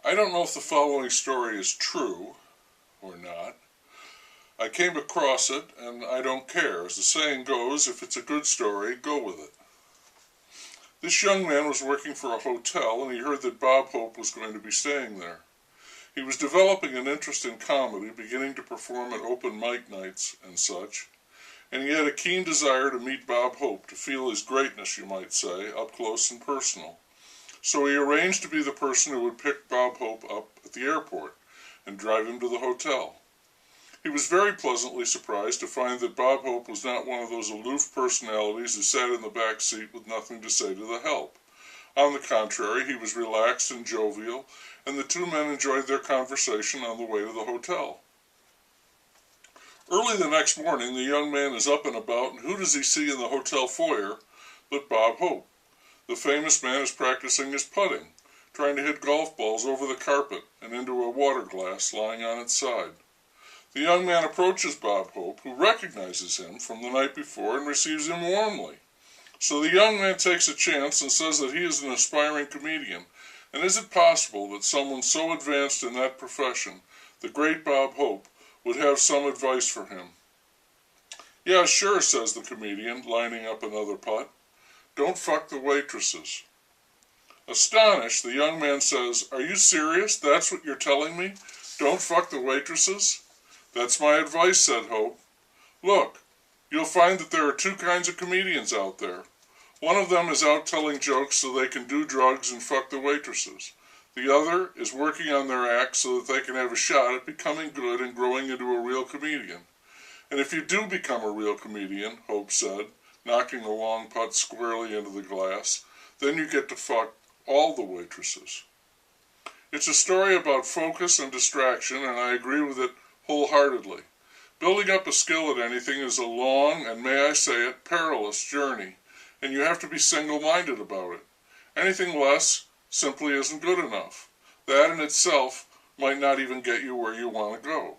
I don't know if the following story is true or not. I came across it, and I don't care. As the saying goes, if it's a good story, go with it. This young man was working for a hotel, and he heard that Bob Hope was going to be staying there. He was developing an interest in comedy, beginning to perform at open mic nights and such, and he had a keen desire to meet Bob Hope, to feel his greatness, you might say, up close and personal. So he arranged to be the person who would pick Bob Hope up at the airport and drive him to the hotel. He was very pleasantly surprised to find that Bob Hope was not one of those aloof personalities who sat in the back seat with nothing to say to the help. On the contrary, he was relaxed and jovial, and the two men enjoyed their conversation on the way to the hotel. Early the next morning, the young man is up and about, and who does he see in the hotel foyer but Bob Hope? The famous man is practicing his putting, trying to hit golf balls over the carpet and into a water glass lying on its side. The young man approaches Bob Hope, who recognizes him from the night before and receives him warmly. So the young man takes a chance and says that he is an aspiring comedian, and is it possible that someone so advanced in that profession, the great Bob Hope, would have some advice for him? "Yeah, sure," says the comedian, lining up another putt. "Don't fuck the waitresses." Astonished, the young man says, "Are you serious? That's what you're telling me? Don't fuck the waitresses?" "That's my advice," said Hope. "Look, you'll find that there are two kinds of comedians out there. One of them is out telling jokes so they can do drugs and fuck the waitresses. The other is working on their act so that they can have a shot at becoming good and growing into a real comedian. And if you do become a real comedian," Hope said, knocking a long putt squarely into the glass, "then you get to fuck all the waitresses." It's a story about focus and distraction, and I agree with it wholeheartedly. Building up a skill at anything is a long, and may I say it, perilous journey, and you have to be single-minded about it. Anything less simply isn't good enough. That in itself might not even get you where you want to go.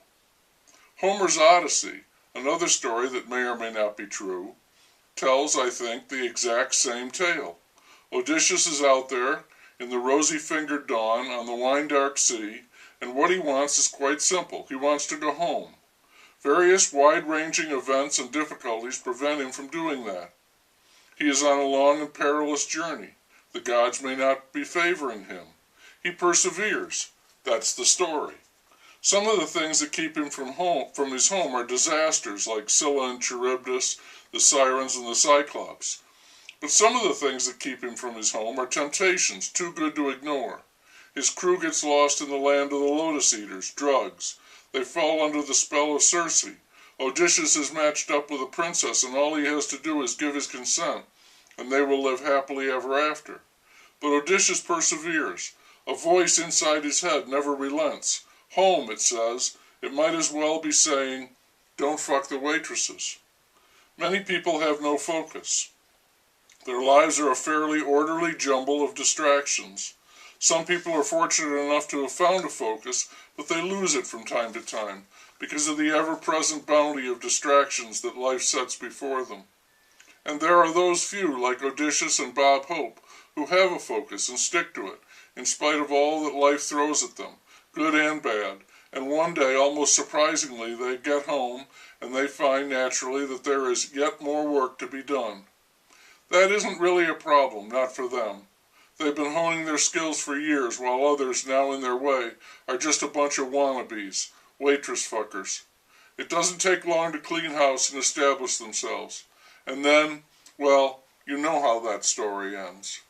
Homer's Odyssey, another story that may or may not be true, tells, I think, the exact same tale. Odysseus is out there in the rosy-fingered dawn on the wine-dark sea, and what he wants is quite simple. He wants to go home. Various wide-ranging events and difficulties prevent him from doing that. He is on a long and perilous journey. The gods may not be favoring him. He perseveres. That's the story. Some of the things that keep him from his home are disasters like Scylla and Charybdis, the Sirens and the Cyclops. But some of the things that keep him from his home are temptations too good to ignore. His crew gets lost in the land of the lotus eaters, drugs. They fall under the spell of Circe. Odysseus is matched up with a princess, and all he has to do is give his consent, and they will live happily ever after. But Odysseus perseveres. A voice inside his head never relents. Home, it says. It might as well be saying, "Don't fuck the waitresses." Many people have no focus. Their lives are a fairly orderly jumble of distractions. Some people are fortunate enough to have found a focus, but they lose it from time to time because of the ever-present bounty of distractions that life sets before them. And there are those few, like Odysseus and Bob Hope, who have a focus and stick to it, in spite of all that life throws at them, good and bad, and one day, almost surprisingly, they get home, and they find naturally that there is yet more work to be done. That isn't really a problem, not for them. They've been honing their skills for years, while others, now in their way, are just a bunch of wannabes, waitress fuckers. It doesn't take long to clean house and establish themselves. And then, well, you know how that story ends.